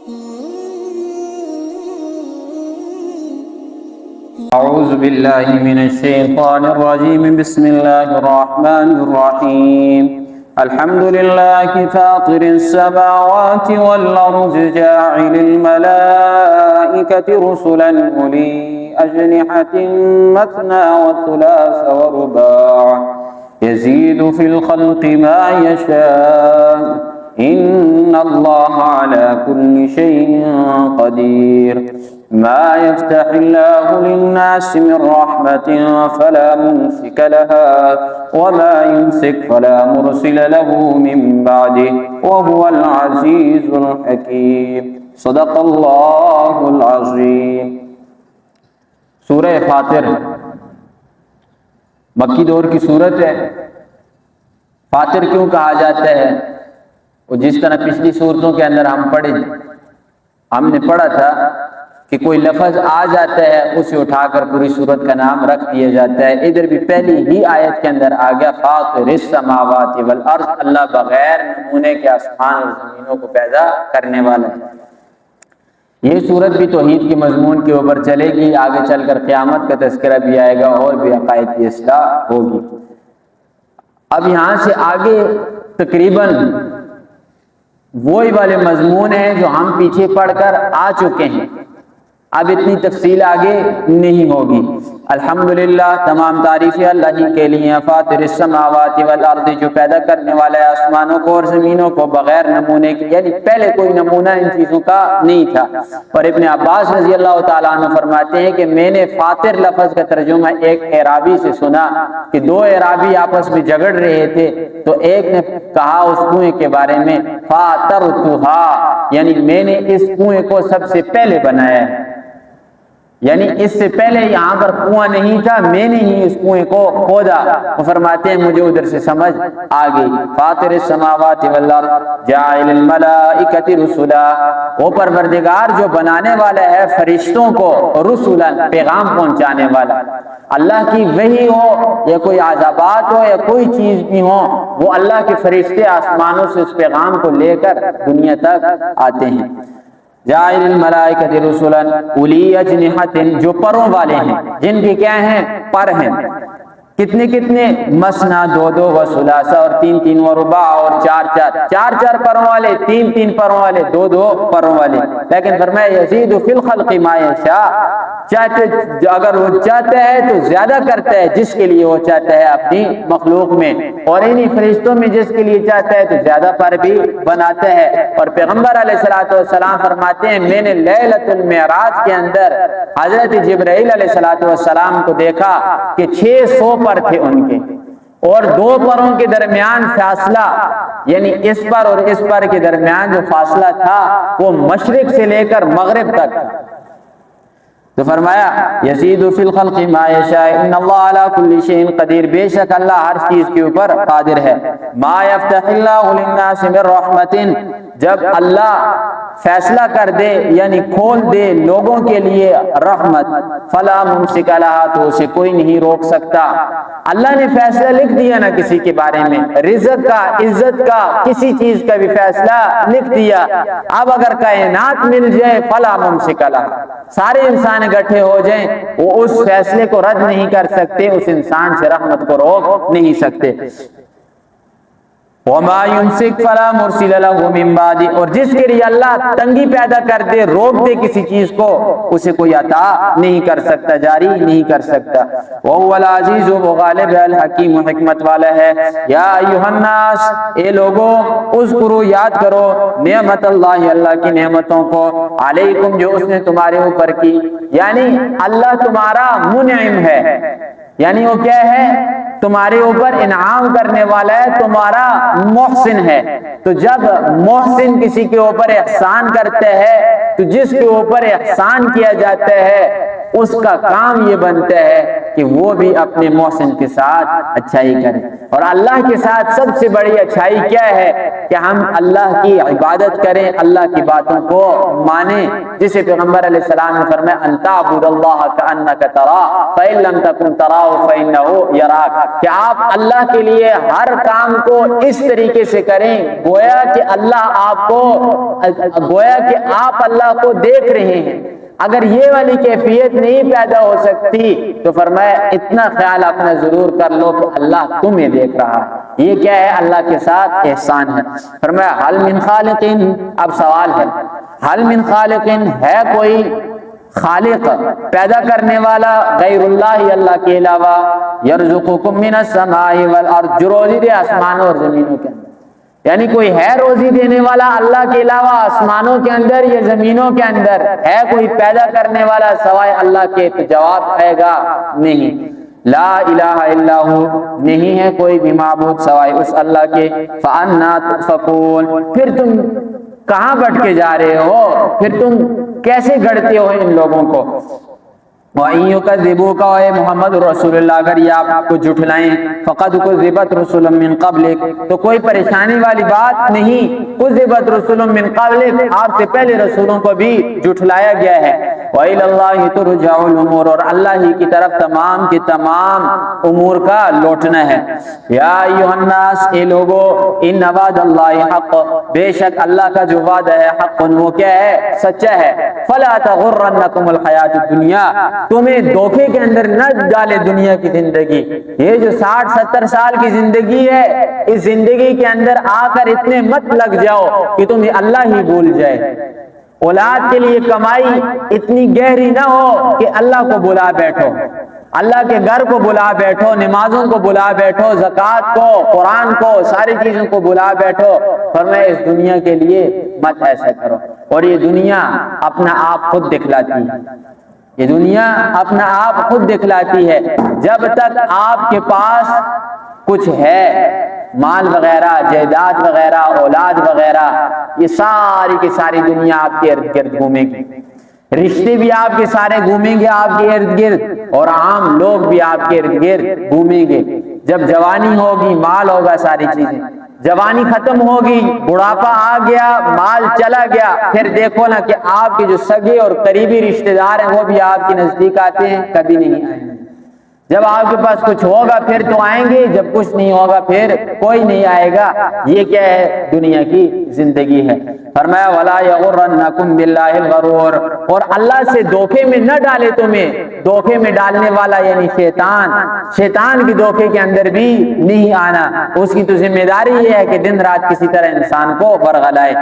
أعوذ بالله من الشيطان الرجيم بسم الله الرحمن الرحيم الحمد لله فاطر السماوات والأرض جاعل الملائكة رسلا أولي أجنحة مثنى وثلاث ورباع يزيد في الخلق ما يشاء إن الله على كل شيء قدير ما يفتح الله للناس من رحمة فلا ممسك لها وما يمسك فلا مرسل له من بعده وهو العزيز الحكيم صدق الله العظيم۔ سورہ فاطر مکی دور کی سورت ہے۔ فاطر کیوں کہا جاتا ہے؟ وہ جس طرح پچھلی سورتوں کے اندر ہم نے پڑھا تھا کہ کوئی لفظ آ جاتا ہے اسے اٹھا کر پوری سورت کا نام رکھ دیا جاتا ہے۔ ادھر بھی پہلی ہی آیت کے اندر آ گیا فاطر السماوات والارض، اللہ بغیر نمونے کے آسمان اور زمینوں کو پیدا کرنے والا ہے۔ یہ سورت بھی توحید کے مضمون کے اوپر چلے گی، آگے چل کر قیامت کا تذکرہ بھی آئے گا اور بھی عقائد کی اصلاح ہوگی۔ اب یہاں سے آگے تقریباً وہی والے مضمون ہیں جو ہم پیچھے پڑھ کر آ چکے ہیں، اب اتنی تفصیل آگے نہیں ہوگی۔ الحمدللہ، تمام تعریفیں اللہ ہی کے لیے، فاطر السماوات والارض، جو پیدا کرنے والا ہے آسمانوں کو اور زمینوں کو بغیر نمونے کے، یعنی پہلے کوئی نمونہ ان چیزوں کا نہیں تھا۔ اور ابن عباس رضی اللہ تعالیٰ عنہ فرماتے ہیں کہ میں نے فاطر لفظ کا ترجمہ ایک اعرابی سے سنا کہ دو اعرابی آپس میں جھگڑ رہے تھے، تو ایک نے کہا اس کنویں کے بارے میں فاطرتھا، یعنی میں نے اس کنویں کو سب سے پہلے بنایا ہے، یعنی اس سے پہلے یہاں پر کنواں نہیں تھا، میں نے ہی اس کنویں کو کھودا۔ وہ فرماتے ہیں مجھے ادھر سے سمجھ آ گئی۔ فاطر السماوات والارض جاعل الملائکۃ رسلا، وہ پروردگار جو بنانے والا ہے فرشتوں کو، رسلا پیغام پہنچانے والا۔ اللہ کی وحی ہو یا کوئی عذابات ہو یا کوئی چیز بھی ہو، وہ اللہ کے فرشتے آسمانوں سے اس پیغام کو لے کر دنیا تک آتے ہیں۔ جاعل الملائکۃ رسلا اولی اجنحۃ، جو پروں والے ہیں، جن کے کیا ہیں؟ پر ہیں۔ کتنے کتنے؟ مثنا، دو دو، و ثلاثہ، اور تین تین، و رباع، اور چار چار، چار چار پروں والے، تین تین پروں والے، دو دو پروں والے۔ لیکن فرمایا یزید فی الخلق ما یشاء، چاہتے اگر وہ چاہتا ہے تو زیادہ کرتا ہے جس کے لیے وہ چاہتا ہے اپنی مخلوق میں، اور انہی فرشتوں میں جس کے لیے چاہتا ہے تو زیادہ پر بھی بناتا ہے۔ اور پیغمبر علیہ الصلوۃ والسلام فرماتے ہیں میں نے لیلۃ المعراج کے اندر حضرت جبرائیل علیہ الصلوۃ والسلام کو دیکھا کہ 600 پر تھے ان کے، اور دو پروں کے درمیان فاصلہ، یعنی اس پر اور اس پر کے درمیان جو فاصلہ تھا وہ مشرق سے لے کر مغرب تک تھا۔ تو فرمایا یزید فی الخلق ما یشاء ان اللہ علی کل شیء قدیر، بے شک اللہ ہر چیز کے اوپر قادر ہے۔ ما یفتح اللہ للناس من رحمت، جب اللہ فیصلہ کر دے یعنی کھول دے لوگوں کے لیے رحمت، فلا ممسک لہا، تو اسے کوئی نہیں روک سکتا۔ اللہ نے فیصلہ لکھ دیا نا کسی کے بارے میں، رزق کا، عزت کا، کسی چیز کا بھی فیصلہ لکھ دیا، اب اگر کائنات مل جائے فلا ممسک لہا، سارے انسان اکٹھے ہو جائیں، وہ اس فیصلے کو رد نہیں کر سکتے، اس انسان سے رحمت کو روک نہیں سکتے۔ وما يمسك فلا مرسل له من بعد، اور جس کے لیے اللہ تنگی پیدا کر دے، روک دے کسی چیز کو، اسے کوئی عطا نہیں کر سکتا، جاری نہیں کر سکتا۔ وهو العزیز، وہ غالب ہے، الحکیم، حکمت والا ہے۔ یا ایھا الناس، اے لوگو، اذکروا، یاد کرو، نعمت اللہ، اللہ کی نعمتوں کو، علیکم، جو اس نے تمہارے اوپر کی، یعنی اللہ تمہارا منعم ہے، یعنی وہ کیا ہے؟ تمہارے اوپر انعام کرنے والا ہے، تمہارا محسن ہے۔ تو جب محسن کسی کے اوپر احسان کرتا ہے تو جس کے اوپر احسان کیا جاتا ہے اس کا کام یہ بنتا ہے کہ وہ بھی اپنے محسن کے ساتھ اچھائی کرے۔ اور اللہ کے ساتھ سب سے بڑی اچھائی کیا ہے کہ ہم اللہ کی عبادت کریں، اللہ کی باتوں کو مانیں، جسے پیغمبر علیہ السلام نے فرمایا ان تعبد اللہ کأنک تراہ فإن لم تکن تراہ فإنہ یراک، کہ آپ اللہ کے لیے ہر کام کو اس طریقے سے کریں گویا کہ آپ اللہ کو دیکھ رہے ہیں۔ اگر یہ والی کیفیت نہیں پیدا ہو سکتی تو فرمایا اتنا خیال اپنا ضرور کر لو کہ اللہ تمہیں دیکھ رہا ہے۔ یہ کیا ہے؟ اللہ کے ساتھ احسان ہے۔ فرمایا حل من خالق، اب سوال ہے حل من خالق، ہے کوئی خالق پیدا کرنے والا غیر اللہ اللہ کے علاوہ، یرزقکم من السماء والارض، جو روزی دے آسمانوں اور زمینوں کے اندر، یعنی کوئی ہے روزی دینے والا اللہ کے علاوہ آسمانوں کے اندر یا زمینوں کے اندر؟ ہے کوئی پیدا کرنے والا سوائے اللہ کے؟ تو جواب آئے گا نہیں۔ لا الہ الا ہو، نہیں ہے کوئی بھی معبود سوائے اس اللہ کے۔ فَأَنَّا تُؤْفَكُونَ، پھر تم کہاں بھٹکے جا رہے ہو؟ پھر تم کیسے گڑتے ہو ان لوگوں کو؟ وَإِن يُكَذِّبُوكَ، اے محمد رسول اللہ اگر یہ آپ کو جھٹلائیں، فَقَدْ كُذِّبَتْ رُسُلٌ مِّن قَبْلِكَ، تو کوئی پریشانی والی بات نہیں، كُذِّبَتْ رُسُلٌ مِّن قَبْلِكَ، آپ سے پہلے رسولوں کو بھی جھٹلایا گیا ہے۔ وَإِلَى اللَّهِ تُرْجَعُ الْأُمُورُ، اور اللہ ہی کی طرف تمام کے تمام امور کا لوٹنا ہے۔ یا ایھا الناس، اے لوگو، ان وعد اللہ حق، بے شک اللہ کا جو وعدہ ہے حق، وہ کیا ہے؟ سچا ہے۔ فلا تغرنکم الحیات الدنیا، تمہیں دھوکے کے اندر نہ ڈالے دنیا کی زندگی۔ یہ جو 60-70 سال کی زندگی ہے، اس زندگی کے اندر آ کر اتنے مت لگ جاؤ کہ تمہیں اللہ ہی بھول جائے۔ اولاد کے لیے کمائی اتنی گہری نہ ہو کہ اللہ کو بلا بیٹھو، اللہ کے گھر کو بلا بیٹھو، نمازوں کو بلا بیٹھو، زکوٰۃ کو، قرآن کو، ساری چیزوں کو بلا بیٹھو۔ فرمایا اس دنیا کے لیے مت ایسا کرو۔ اور یہ دنیا اپنا آپ خود دکھلاتی ہے، یہ دنیا اپنا آپ خود دکھلاتی ہے۔ جب تک آپ کے پاس کچھ ہے، مال وغیرہ، جائیداد وغیرہ، اولاد وغیرہ، یہ ساری کی ساری دنیا آپ کے ارد گرد گھومے گی، رشتے بھی آپ کے سارے گھومیں گے آپ کے ارد گرد، اور عام لوگ بھی آپ کے ارد گرد گھومیں گے۔ جب جوانی ہوگی، مال ہوگا، ساری چیزیں، جوانی ختم ہوگی، بڑھاپا آ گیا، مال چلا گیا، پھر دیکھو نا کہ آپ کے جو سگے اور قریبی رشتہ دار ہیں وہ بھی آپ کے نزدیک آتے ہیں؟ کبھی نہیں آئیں گے۔ جب آپ کے پاس کچھ ہوگا پھر تو آئیں گے، جب کچھ نہیں ہوگا پھر کوئی نہیں آئے گا۔ یہ کیا ہے؟ دنیا کی زندگی ہے۔ فرمایا وَلَا يَغُرَّنَّكُمْ بِاللَّهِ الْغَرُورُ، اور اللہ سے دھوکے میں نہ ڈالے تمہیں۔ دھوکے میں ڈالنے والا یعنی شیطان کی دھوکے کے اندر بھی نہیں آنا۔ اس کی تو ذمہ داری یہ ہے کہ دن رات کسی طرح انسان کو ورغلائے۔